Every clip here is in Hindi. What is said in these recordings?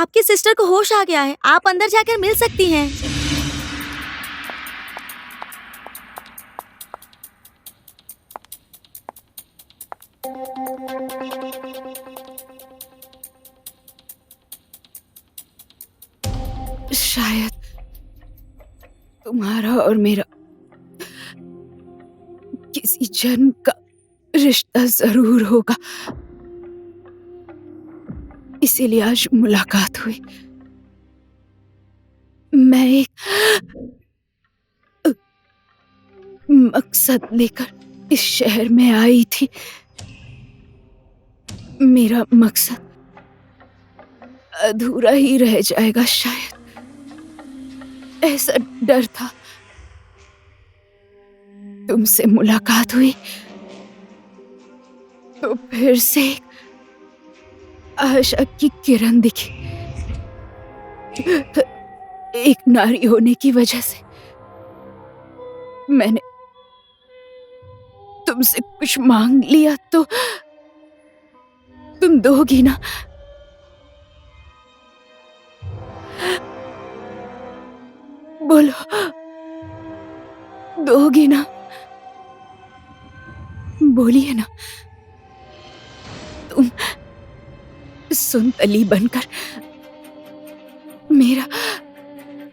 आपकी सिस्टर को होश आ गया है, आप अंदर जाकर मिल सकती हैं। शायद तुम्हारा और मेरा किसी जन्म का रिश्ता जरूर होगा, इसीलिए आज मुलाकात हुई। मैं एक मकसद लेकर इस शहर में आई थी। मेरा मकसद अधूरा ही रह जाएगा शायद, ऐसा डर था। तुमसे मुलाकात हुई तो फिर से आशा की किरण दिखी। एक नारी होने की वजह से मैंने तुमसे कुछ मांग लिया तो तुम दोगी ना? बोलो, दोगी ना? बोलिए ना। तुम सुनतली बनकर मेरा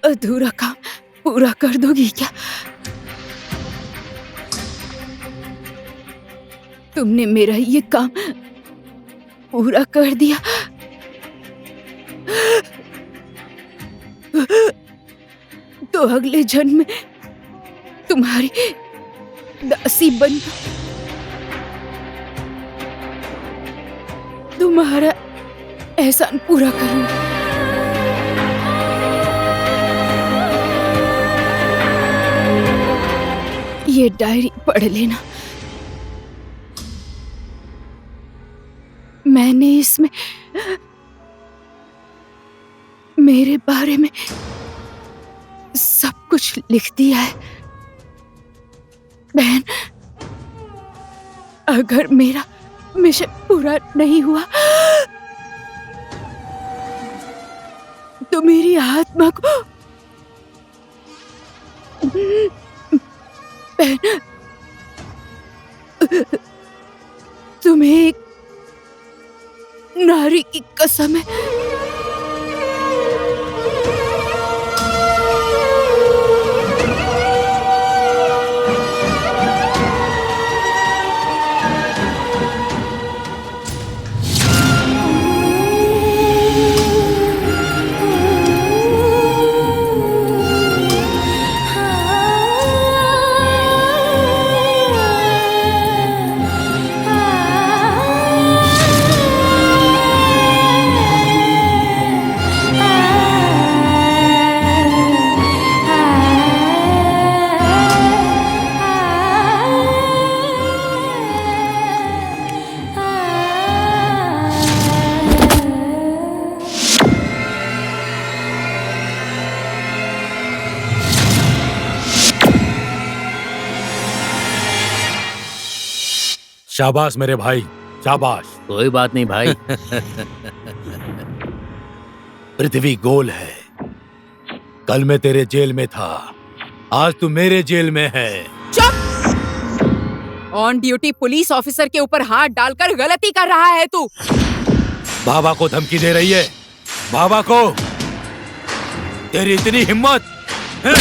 अधूरा काम पूरा कर दोगी क्या? तुमने मेरा ये काम पूरा कर दिया तो अगले जन्म में तुम्हारी दासी बनकर तुम्हारा एहसान पूरा करूंगी। ये डायरी पढ़ लेना। मैंने इसमें मेरे बारे में सब कुछ लिख दिया है। बहन, अगर मेरा मिशन पूरा नहीं हुआ तो मेरी आत्मा को बहन, तुम्हें एक नारी की कसम है। शाबाश मेरे भाई, शाबाश। कोई बात नहीं भाई। पृथ्वी गोल है। कल मैं तेरे जेल में था, आज तू मेरे जेल में है। चुप! ऑन ड्यूटी पुलिस ऑफिसर के ऊपर हाथ डालकर गलती कर रहा है तू। बाबा को धमकी दे रही है? बाबा को? तेरी इतनी हिम्मत है?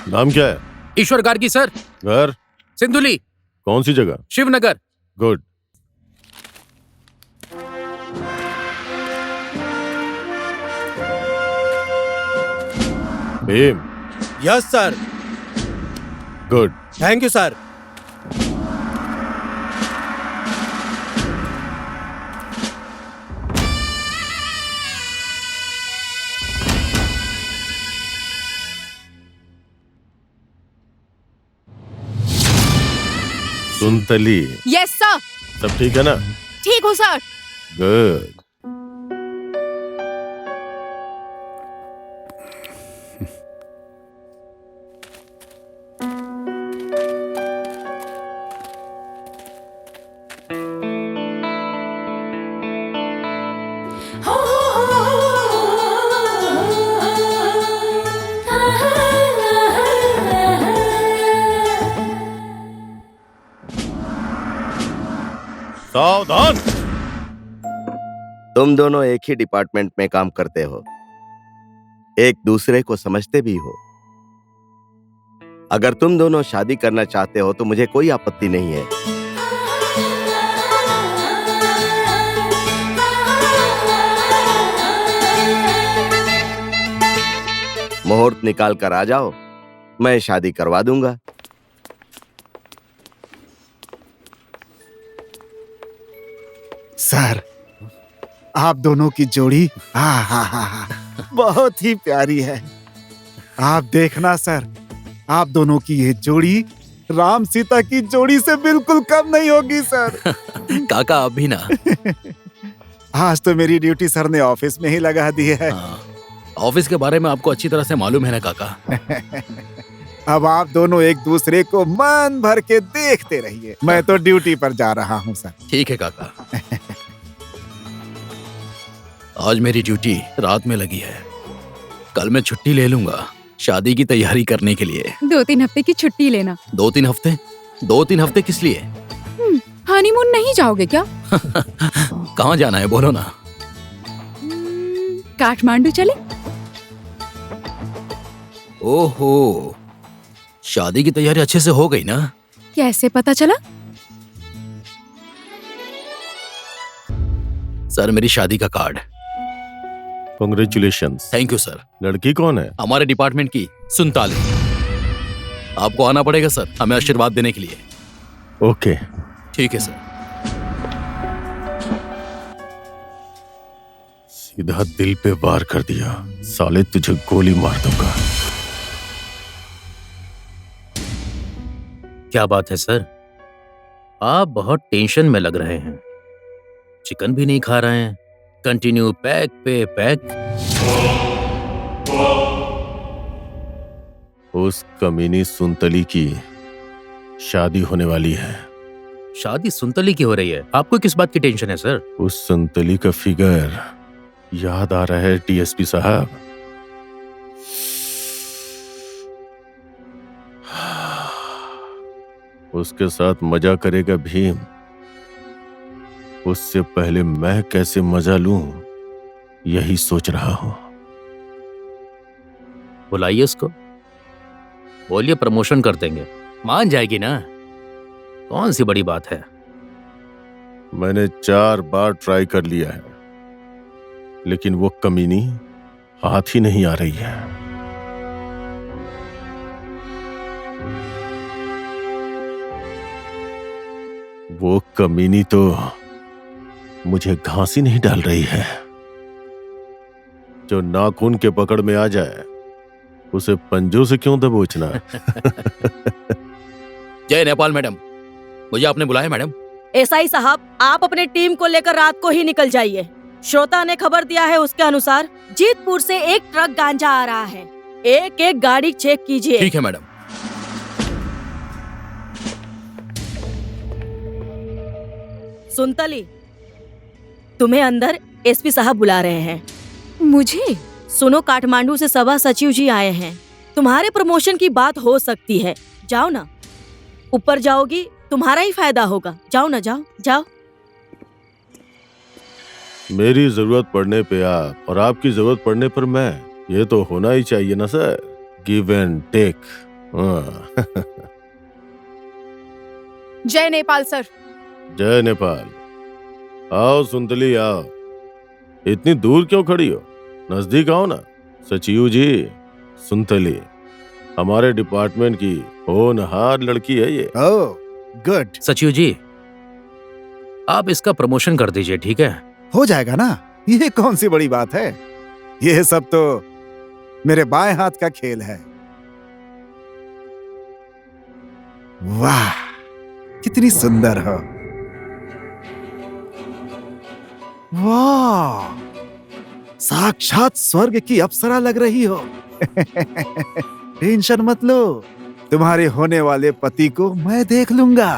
नाम क्या है? ईश्वर गार्गी सर। घर? सिंधुली। कौन सी जगह? Shivnagar. Good. Bhim. Yes sir. Good. Thank you sir. Suntali. Yes sir. सब ठीक है ना? ठीक हो सर। गुड। सावधान। तुम दोनों एक ही डिपार्टमेंट में काम करते हो, एक दूसरे को समझते भी हो। अगर तुम दोनों शादी करना चाहते हो तो मुझे कोई आपत्ति नहीं है। मुहूर्त निकाल कर आ जाओ, मैं शादी करवा दूंगा। सर, आप दोनों की जोड़ी बहुत ही प्यारी है। आप देखना सर, आप दोनों की ये जोड़ी राम सीता की जोड़ी से बिल्कुल कम नहीं होगी सर। काका आप भी ना। आज तो मेरी ड्यूटी सर ने ऑफिस में ही लगा दी है। ऑफिस के बारे में आपको अच्छी तरह से मालूम है ना काका। अब आप दोनों एक दूसरे को मन भर के देखते रहिए। मैं तो ड्यूटी पर जा रहा हूँ सर। ठीक है काका। आज मेरी ड्यूटी रात में लगी है, कल मैं छुट्टी ले लूंगा शादी की तैयारी करने के लिए। 2-3 हफ्ते की छुट्टी लेना। 2-3 हफ्ते? 2-3 हफ्ते किस लिए? हनीमून नहीं जाओगे क्या? कहाँ जाना है बोलो ना। काठमांडू चले? ओहो, शादी की तैयारी अच्छे से हो गई ना? कैसे पता चला? सर मेरी शादी का card. Congratulations. Thank you sir. लड़की कौन है? हमारे डिपार्टमेंट की सुनताली। आपको आना पड़ेगा सर हमें आशीर्वाद देने के लिए। ओके। ठीक है सर। सीधा दिल पे वार कर दिया। साले तुझे गोली मार दूंगा। क्या बात है सर, आप बहुत टेंशन में लग रहे हैं। चिकन भी नहीं खा रहे हैं। कंटिन्यू पैक पे पैक। उस कमीनी सुनतली की शादी होने वाली है। शादी सुनतली की हो रही है, आपको किस बात की टेंशन है सर? उस सुनतली का फिगर याद आ रहा है डीएसपी साहब। उसके साथ मजा करेगा भीम। उससे पहले मैं कैसे मजा लूं यही सोच रहा हूं। बुलाइए उसको, बोलिए प्रमोशन कर देंगे, मान जाएगी ना। कौन सी बड़ी बात है। मैंने 4 बार ट्राई कर लिया है, लेकिन वो कमीनी हाथ ही नहीं आ रही है। वो कमीनी तो मुझे घास ही नहीं डाल रही है। जो नाखून के पकड़ में आ जाए उसे पंजों से क्यों दबोचना। जय नेपाल मैडम, मुझे आपने बुलाया मैडम? एसआई साहब, आप अपनी टीम को लेकर रात को ही निकल जाइए। श्रोता ने खबर दिया है, उसके अनुसार जीतपुर से एक ट्रक गांजा आ रहा है। एक एक गाड़ी चेक कीजिए। ठीक है मैडम। सुनतली, तुम्हें अंदर एसपी साहब बुला रहे हैं। मुझे? सुनो, काठमांडू से सभा सचिव जी आए हैं। तुम्हारे प्रमोशन की बात हो सकती है। जाओ ना, ऊपर जाओगी तुम्हारा ही फायदा होगा। जाओ ना, जाओ जाओ। मेरी जरूरत पड़ने पे आप और आपकी जरूरत पड़ने पर मैं, ये तो होना ही चाहिए ना सर। Give and take. हाँ, जय नेपाल सर। जय नेपाल। आओ सुंदली आओ। इतनी दूर क्यों खड़ी हो? नजदीक आओ ना। सचिव जी, सुंदली हमारे डिपार्टमेंट की होनहार लड़की है ये। ओह गुड, सचिव जी, आप इसका प्रमोशन कर दीजिए, ठीक है? हो जाएगा ना, ये कौन सी बड़ी बात है। ये सब तो मेरे बाएं हाथ का खेल है। वाह, कितनी सुंदर हो। वाह, साक्षात स्वर्ग की अप्सरा लग रही हो। टेंशन मत लो, तुम्हारे होने वाले पति को मैं देख लूंगा।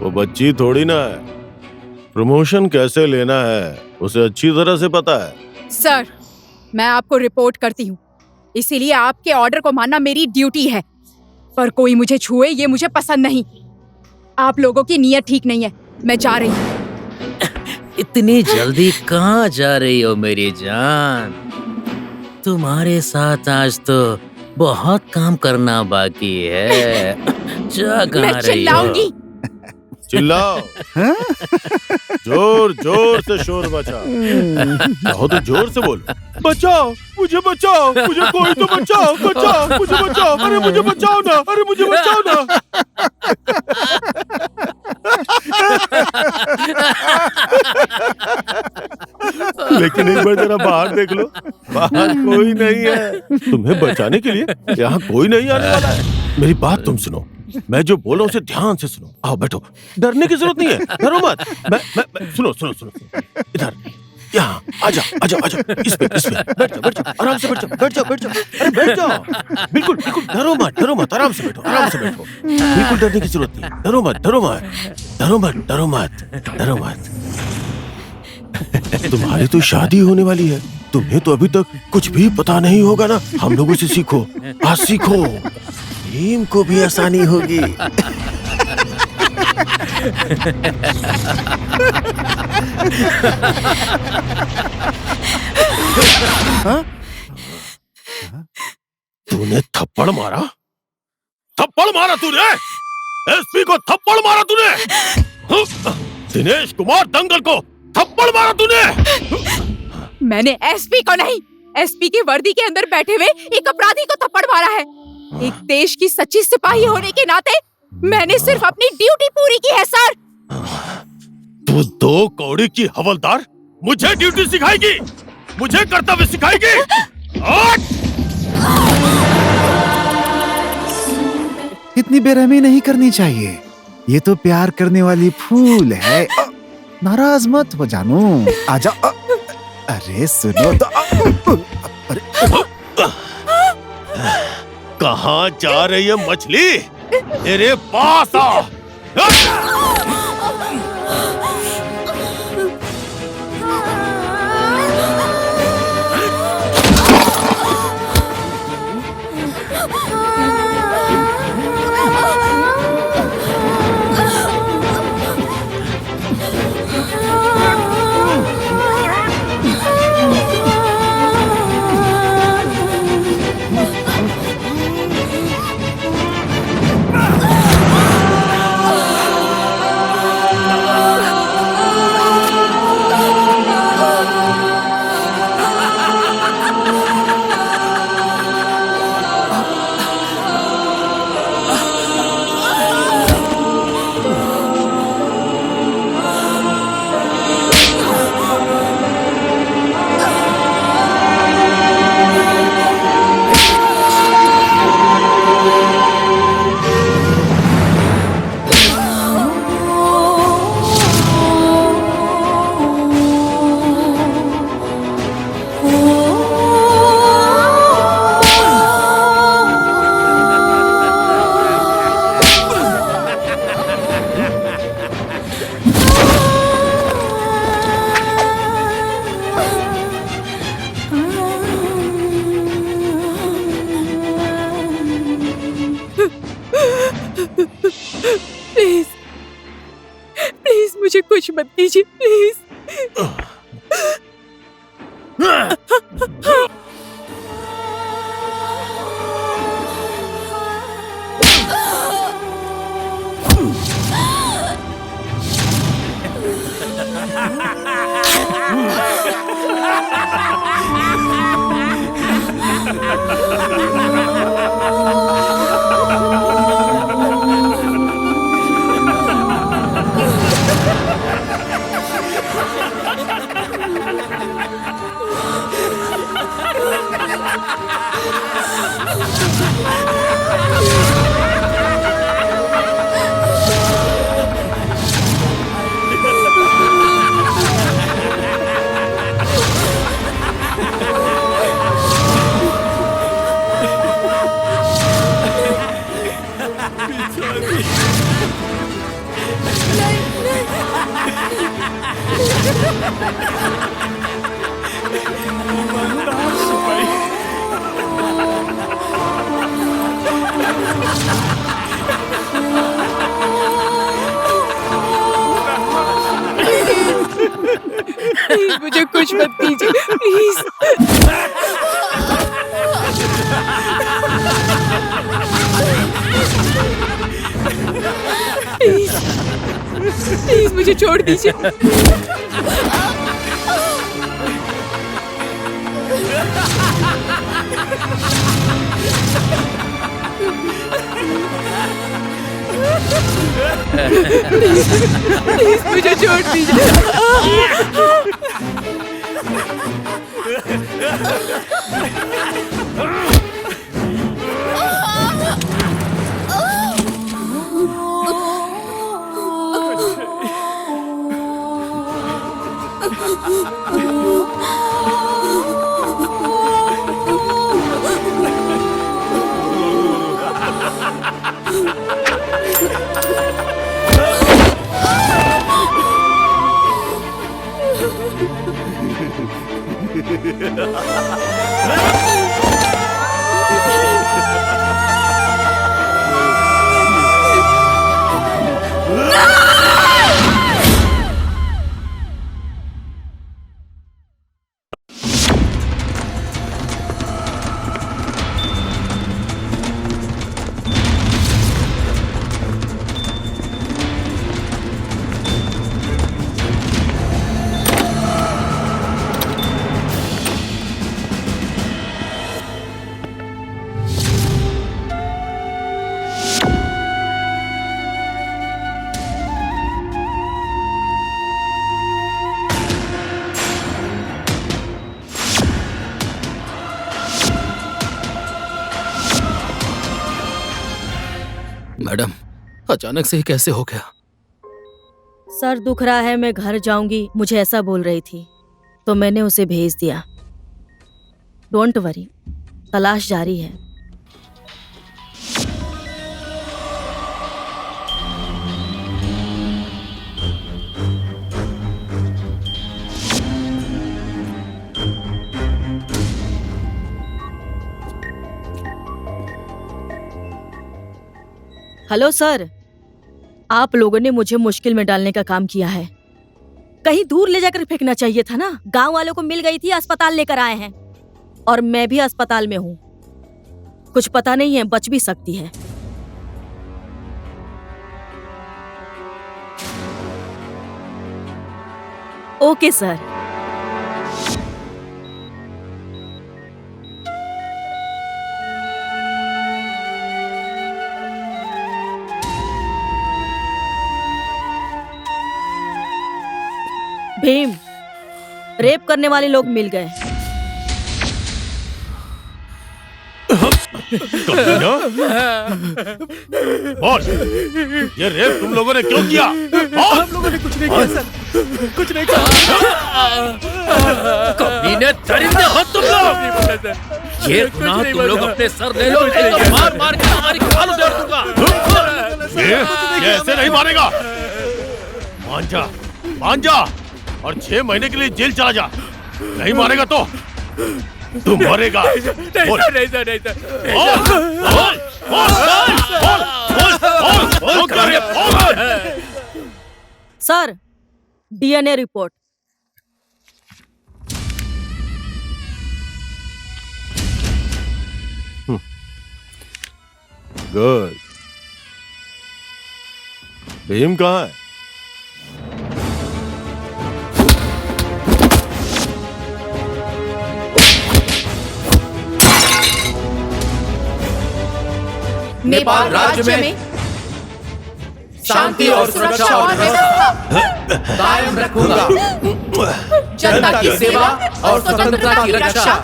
वो बच्ची थोड़ी ना है, प्रमोशन कैसे लेना है उसे अच्छी तरह से पता है। सर, मैं आपको रिपोर्ट करती हूँ, इसीलिए आपके ऑर्डर को मानना मेरी ड्यूटी है। पर कोई मुझे छुए ये मुझे पसंद नहीं। आप लोगों की नीयत ठीक नहीं है, मैं जा रही हूँ। इतनी जल्दी कहाँ जा रही हो मेरी जान? तुम्हारे साथ आज तो बहुत काम करना बाकी है। जा कहाँ मैं रही हो? चिल्लाऊंगी। चिल्लाओ, जोर जोर से शोर मचा। कहो तो जोर से बोलो। बचाओ, मुझे बचाओ, मुझे कोई तो बचाओ, बचाओ, मुझे बचाओ, अरे मुझे बचाओ ना, अरे मुझे बचाओ ना। लेकिन एक बार जरा बाहर देख लो, बाहर कोई नहीं है। तुम्हें बचाने के लिए यहाँ कोई नहीं आने वाला है। मेरी बात तुम सुनो, मैं जो बोल रहा हूँ उसे ध्यान से सुनो। आओ बैठो, डरने की जरूरत नहीं है, डरो मत। मैं सुनो सुनो सुनो, इधर यहाँ आजा आजा आजा, इस पे बैठ जाओ, बैठ जाओ, आराम से बैठ जाओ, बैठ जाओ, बैठ जाओ, अरे बैठ जाओ। बिल्कुल बिल्कुल, डरो मत, आराम से बैठो, आराम से बैठो। बिल्कुल डरने की जरूरत नहीं, डरो मत, डरो मत, डरो मत, डरो मत, डरो मत। तुम्हारी तो शादी होने वाली है, तुम्हें तो अभी तक कुछ भी पता नहीं होगा ना। हम लोगों से सीखो, आज सीखो, भीम को भी आसानी होगी। तूने थप्पड़ मारा? थप्पड़ मारा तूने? एसपी को थप्पड़ मारा तूने? दिनेश कुमार दंगल को थप्पड़ मारा तूने? मैंने एसपी को नहीं, एसपी की वर्दी के अंदर बैठे हुए एक अपराधी को थप्पड़ मारा है। एक देश की सच्ची सिपाही होने के नाते मैंने सिर्फ अपनी ड्यूटी पूरी की है सर। तू दो कौड़ी की हवलदार मुझे ड्यूटी सिखाएगी, मुझे कर्तव्य सिखाएगी? इतनी बेरहमी नहीं करनी चाहिए, ये तो प्यार करने वाली फूल है। नाराज मत हो जानू, आजा। अरे सुनो तो। कहाँ जा रही है मछली? मेरे पास आ। प्लीज प्लीज मुझे कुछ मत कीजिए, प्लीज। कुछ मत कीजिए प्लीज। प्लीज प्लीज मुझे छोड़ दीजिए। प्लीज मुझे छोड़ दीजिए। मैडम, अचानक से ही कैसे हो गया? सर दुख रहा है, मैं घर जाऊंगी, मुझे ऐसा बोल रही थी तो मैंने उसे भेज दिया। डोंट वरी, तलाश जारी है। हेलो सर, आप लोगों ने मुझे मुश्किल में डालने का काम किया है। कहीं दूर ले जाकर फेंकना चाहिए था ना। गांव वालों को मिल गई थी, अस्पताल लेकर आए हैं और मैं भी अस्पताल में हूँ। कुछ पता नहीं है, बच भी सकती है। Okay sir. भीम, रेप करने वाले लोग मिल गए। बोल, ये रेप तुम लोगों ने क्यों किया? हम लोगों ने कुछ नहीं किया सर, कुछ नहीं किया। कमीने दरिंदे हो तुम लोग। ये गुनाह तुम लोग अपने सर ले लो, नहीं तो मार मार के तुम्हारी खाल उधेड़ दूंगा। ये ऐसे नहीं मारेगा। मान जा, मान जा और 6 महीने के लिए जेल चला जा। नहीं मारेगा तो तू मरेगा। बोल, नहीं सर, नहीं सर। बोल, बोल, बोल। Sir, DNA report. Good. Bhim कहाँ है? नेपाल राज्य में शांति और सुरक्षा और व्यवस्था कायम रखूंगा। जनता की सेवा और स्वतंत्रता की रक्षा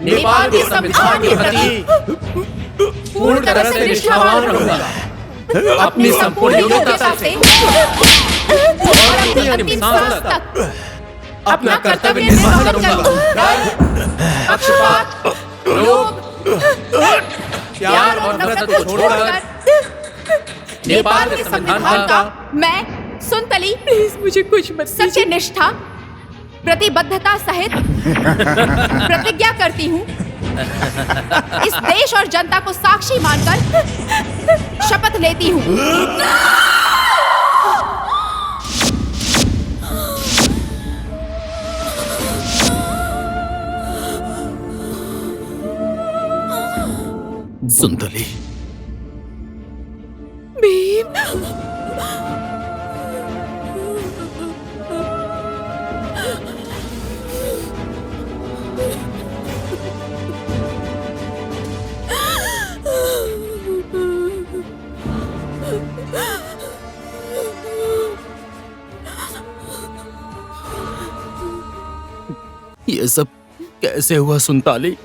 नेपाल के संविधान के प्रति पूर्ण तरह से निष्ठावान रहूंगा। अपनी संपूर्ण योग्यता से और अपनी अंतिम सांस तक अपना कर्तव्य निर्वाह करूंगा। पक्षपात, लोभ, प्यार और नफरत को छोड़कर नेपाल के संविधान का मैं सुनतली, प्लीज मुझे कुछ मत, सच्ची निष्ठा, प्रतिबद्धता सहित प्रतिज्ञा करती हूँ। इस देश और जनता को साक्षी मानकर शपथ लेती हूँ। सुंदली, भीम, ये सब कैसे हुआ सुनताली?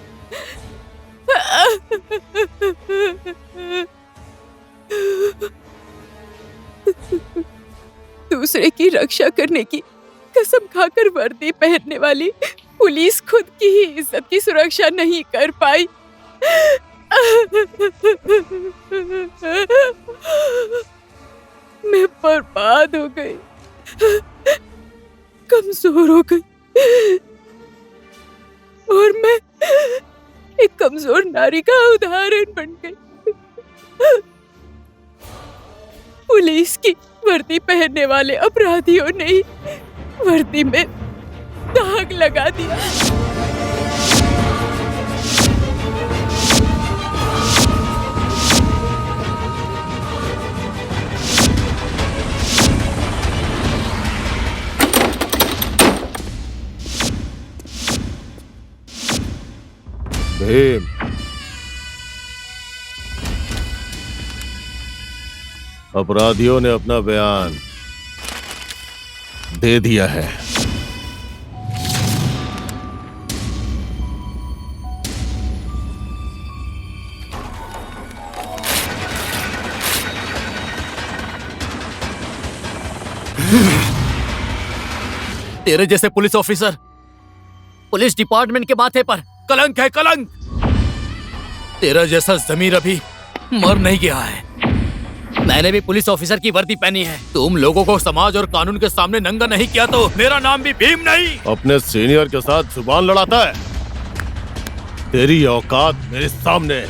दूसरे की रक्षा करने की कसम खाकर वर्दी पहनने वाली पुलिस खुद की ही इज्जत की सुरक्षा नहीं कर पाई। मैं बर्बाद हो गई, कमजोर हो गई और मैं एक कमजोर नारी का उदाहरण बन गई। पुलिस की वर्दी पहनने वाले अपराधियों ने ही वर्दी में दाग लगा दिया। भीम, अपराधियों ने अपना बयान दे दिया है। तेरे जैसे पुलिस ऑफिसर पुलिस डिपार्टमेंट के माथे पर कलंक है, कलंक। तेरा जैसा जमीर अभी मर नहीं गया है। मैंने भी पुलिस ऑफिसर की वर्दी पहनी है। तुम लोगों को समाज और कानून के सामने नंगा नहीं किया तो मेरा नाम भी भीम नहीं। अपने सीनियर के साथ जुबान लड़ाता है। तेरी औकात मेरे सामने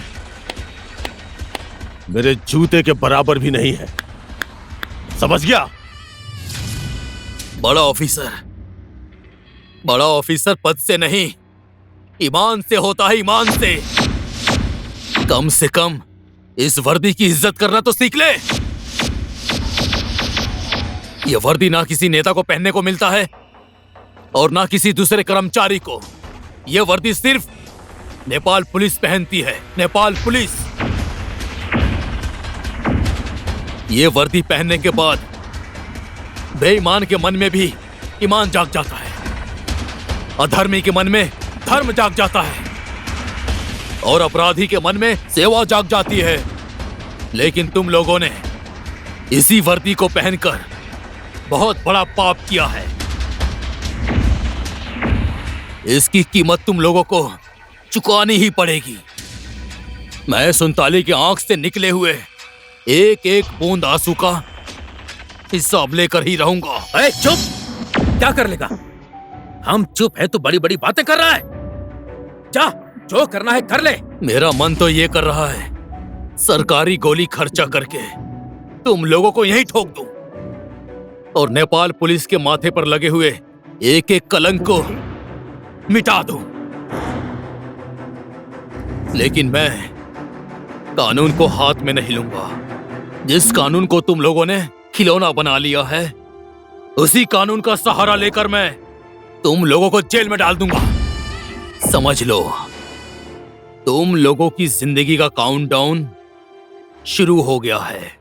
मेरे जूते के बराबर भी नहीं है, समझ गया? बड़ा ऑफिसर पद से नहीं, ईमान से होता है, ईमान से। कम से कम इस वर्दी की इज्जत करना तो सीख ले। यह वर्दी ना किसी नेता को पहनने को मिलता है और ना किसी दूसरे कर्मचारी को। यह वर्दी सिर्फ नेपाल पुलिस पहनती है, नेपाल पुलिस। यह वर्दी पहनने के बाद बेईमान के मन में भी ईमान जाग जाता है, अधर्मी के मन में धर्म जाग जाता है और अपराधी के मन में सेवा जाग जाती है। लेकिन तुम लोगों ने इसी वर्दी को पहनकर बहुत बड़ा पाप किया है। इसकी कीमत तुम लोगों को चुकानी ही पड़ेगी। मैं सुनताली की आंख से निकले हुए एक एक बूंद आंसू का हिसाब लेकर ही रहूंगा। अरे चुप! क्या कर लेगा? हम चुप है तो बड़ी बड़ी बातें कर रहा है। जा, जो करना है कर ले। मेरा मन तो ये कर रहा है सरकारी गोली खर्चा करके तुम लोगों को यहीं ठोक दूं और नेपाल पुलिस के माथे पर लगे हुए एक एक कलंक को मिटा दूं। लेकिन मैं कानून को हाथ में नहीं लूंगा। जिस कानून को तुम लोगों ने खिलौना बना लिया है, उसी कानून का सहारा लेकर मैं तुम लोगों को जेल में डाल दूंगा। समझ लो, तुम लोगों की जिंदगी का काउंटडाउन शुरू हो गया है।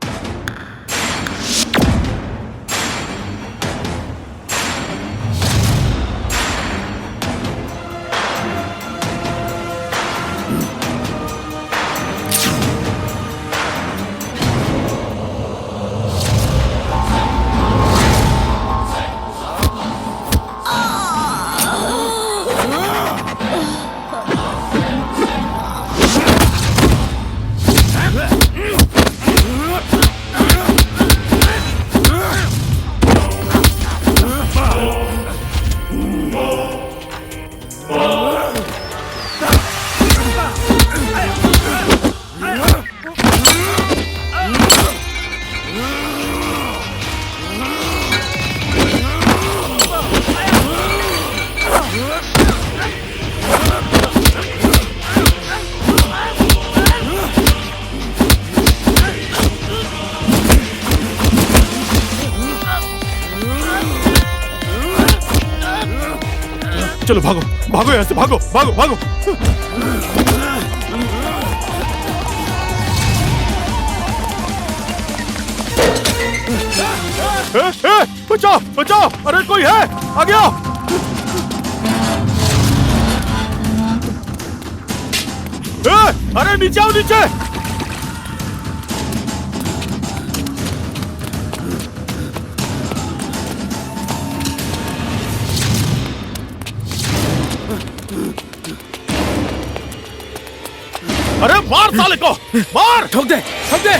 चलो भागो भागो यहाँ से, भागो भागो भागो। बचाओ बचाओ, अरे कोई है, आ गया। अरे नीचे आओ, नीचे। अरे मार साले को, मार। ठोक दे, ठोक दे।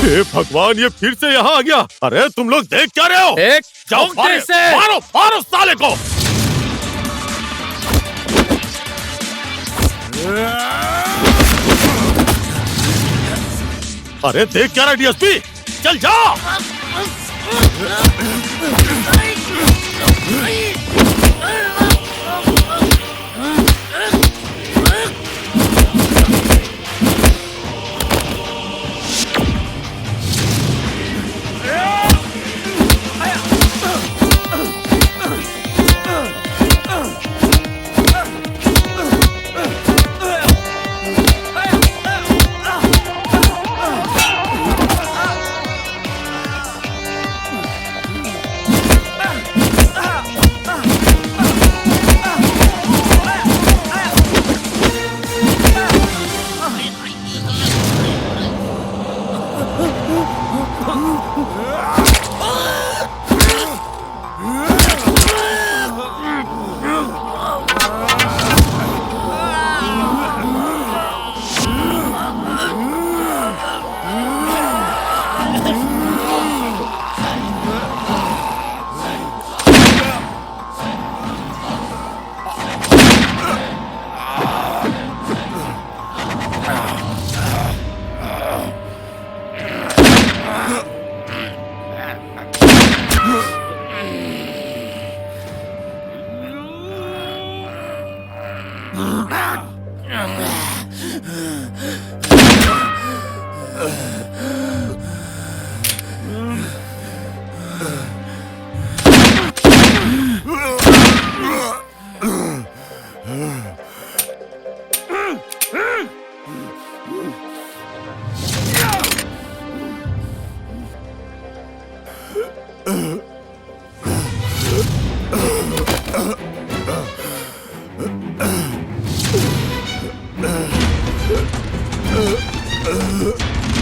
हे भगवान, ये फिर से यहाँ आ गया। अरे तुम लोग देख क्या रहे हो? एक जाओ ठोक मारो, दे इसे। मारो मारो साले को। अरे देख क्या रहा डीएसपी, चल जा।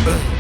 Uh